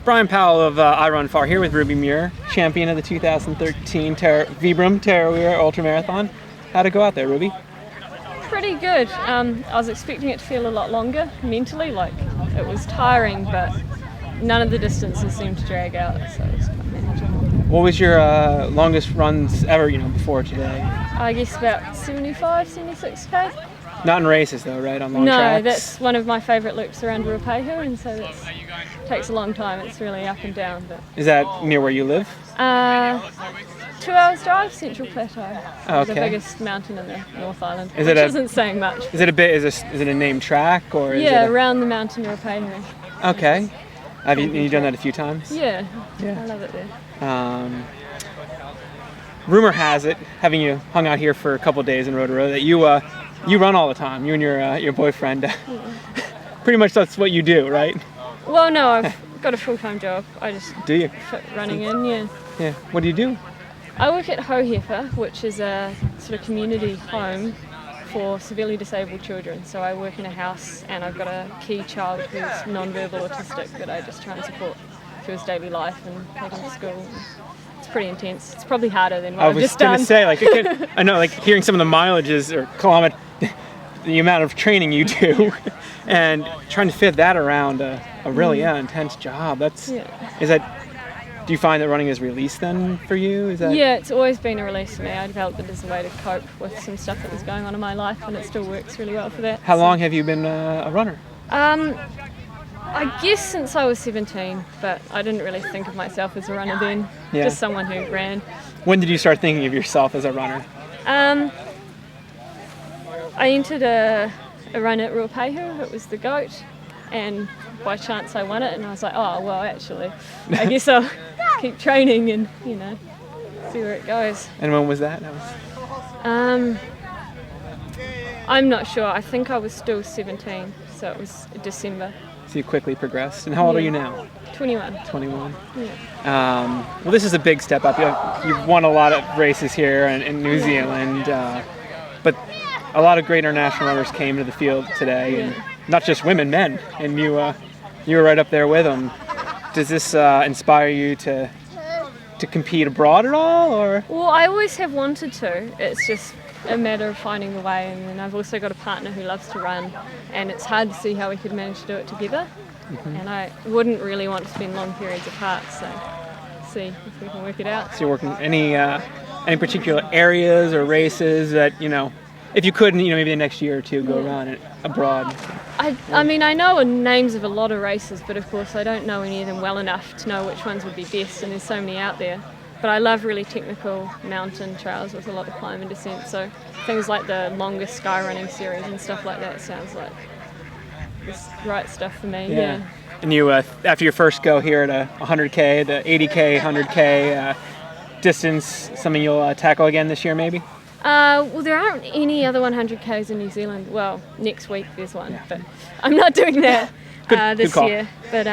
Brian Powell of I Run Far here with Ruby Muir, champion of the 2013 Vibram Tarawera Ultramarathon. How'd it go out there, Ruby? Pretty good. I was expecting it to feel a lot longer mentally, like it was tiring, but none of the distances seemed to drag out, so it was quite manageable. What was your longest runs ever, before today? I guess about 75, 76k. Not in races though, right? On long tracks? No, that's one of my favourite loops around Ruapehu, and so it takes a long time. It's really up and down. But is that near where you live? 2 hours drive, Central Plateau. Okay. The biggest mountain in the North Island, which isn't saying much. Is it a named track or? Yeah, around the mountain Ruapehu. Okay. Have you done that a few times? Yeah. I love it there. Rumor has it, having you hung out here for a couple of days in Rotorua, that you run all the time. You and your boyfriend. Pretty much that's what you do, right? Well, no, I've got a full-time job. I just fit running in, yeah. Yeah. What do you do? I work at Hohefa, which is a sort of community home for severely disabled children. So I work in a house, and I've got a key child who's non-verbal autistic that I just try and support through his daily life and take him to school. It's pretty intense. It's probably harder than what I've just done. I was going to say, I know, hearing some of the mileages or kilometer, the amount of training you do, and trying to fit that around a really intense job. Do you find that running is release then for you? Yeah, it's always been a release for me. I developed it as a way to cope with some stuff that was going on in my life, and it still works really well for that. How long have you been a runner? I guess since I was 17, but I didn't really think of myself as a runner then. Yeah. Just someone who ran. When did you start thinking of yourself as a runner? I entered a run at Ruapehu. It was the GOAT, and by chance I won it, and I was like, oh, well, actually, I guess I'll keep training and, see where it goes. And when was that? I'm not sure. I think I was still 17, so it was December. So you quickly progressed. And how old are you now? 21. 21. Yeah. Well, this is a big step up. You've won a lot of races here in New Zealand, but a lot of great international runners came to the field today, and not just women, men, and you were right up there with them. Does this inspire you to compete abroad at all, or? Well, I always have wanted to. It's just a matter of finding the way, and then I've also got a partner who loves to run, and it's hard to see how we could manage to do it together. Mm-hmm. And I wouldn't really want to spend long periods apart, so see if we can work it out. So you're working any particular areas or races that if you could, maybe the next year or two go run it abroad? I mean, I know names of a lot of races, but of course I don't know any of them well enough to know which ones would be best, and there's so many out there. But I love really technical mountain trails with a lot of climb and descent, so things like the longest sky running series and stuff like that sounds like it's the right stuff for me. Yeah. And you, after your first go here at a 100K, the 80K, 100K distance, something you'll tackle again this year maybe? Well, there aren't any other 100Ks in New Zealand. Well, next week there's one, but I'm not doing that this year. But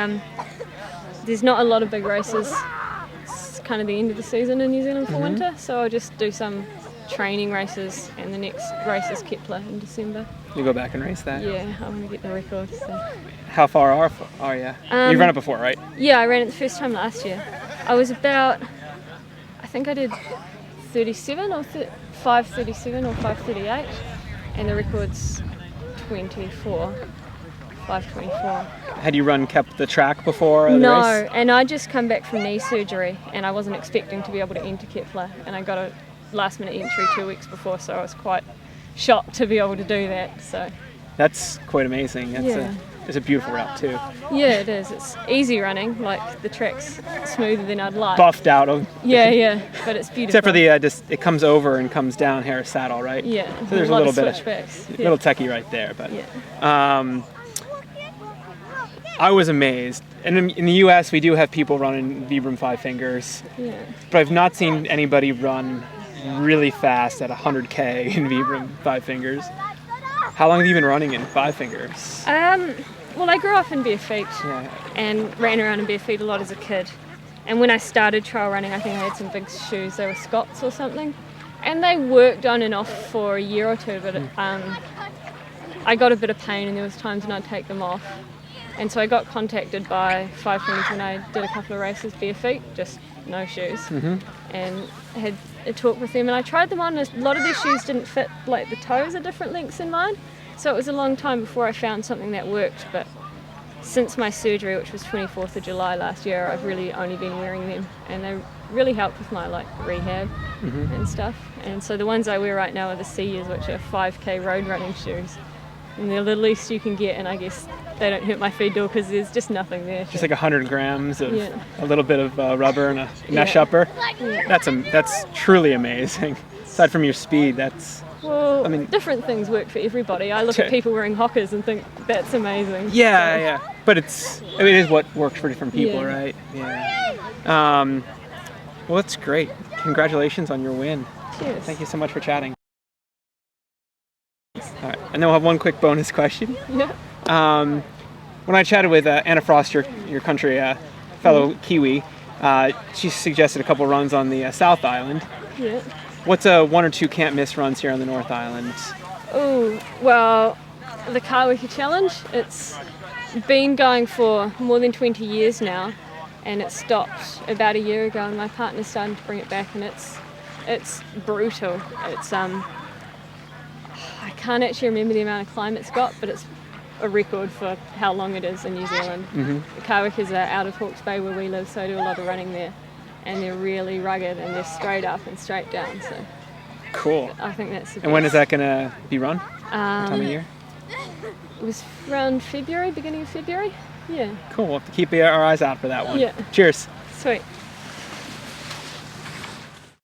there's not a lot of big races. It's kind of the end of the season in New Zealand for winter, so I'll just do some training races, and the next race is Kepler in December. You go back and race that? Yeah, I want to get the record. So. How far are you? You've run it before, right? Yeah, I ran it the first time last year. I was about, I think I did 37 or 5:37 or 5:38, and the record's 5:24. Had you run the track before the No, race? and I just come back from knee surgery, and I wasn't expecting to be able to enter Kepler, and I got a last-minute entry 2 weeks before, so I was quite shocked to be able to do that. So that's quite amazing. It's a beautiful route too. Yeah, it is. It's easy running, like the track's smoother than I'd like. Buffed out. Yeah, but it's beautiful. Except for it comes over and comes down Harris Saddle, right? Yeah, so there's a little bit switchbacks. Little techie right there, but I was amazed. And in the U.S., we do have people running Vibram 5 Fingers, but I've not seen anybody run really fast at 100K in Vibram 5 Fingers. How long have you been running in 5 Fingers? Well, I grew up in bare feet and ran around in bare feet a lot as a kid. And when I started trail running, I think I had some big shoes. They were Scots or something. And they worked on and off for a year or two, but I got a bit of pain, and there was times when I'd take them off. And so I got contacted by 5 friends when I did a couple of races bare feet, just no shoes, and had a talk with them. And I tried them on. A lot of their shoes didn't fit, like the toes are different lengths than mine. So it was a long time before I found something that worked. But since my surgery, which was 24th of July last year, I've really only been wearing them, and they really helped with my rehab and stuff. And so the ones I wear right now are the Sears, which are 5K road running shoes, and they're the least you can get, and I guess they don't hurt my feet at all because there's just nothing there. Just like 100 grams of a little bit of rubber and a mesh upper. Yeah. That's truly amazing. Aside from your speed, well, I mean, different things work for everybody. I look at people wearing Hokas and think that's amazing. Yeah. But it is what works for different people, right? Yeah. Well, that's great. Congratulations on your win. Cheers. Thank you so much for chatting. All right, and then we'll have one quick bonus question. Yeah. When I chatted with Anna Frost, your country fellow Kiwi, she suggested a couple runs on the South Island. Yeah. What's a 1 or 2 can't miss runs here on the North Island? Oh, well, the Kawiki Challenge, it's been going for more than 20 years now, and it stopped about a year ago, and my partner's starting to bring it back, and it's brutal. It's I can't actually remember the amount of climb it's got, but it's a record for how long it is in New Zealand. The Kawikas are out of Hawke's Bay where we live, so I do a lot of running there, and they're really rugged and they're straight up and straight down. So cool. I think that's the best. And when is that gonna be run? What time of year? It was around February, beginning of February. Yeah. Cool. We'll have to keep our eyes out for that one. Yeah. Cheers. Sweet.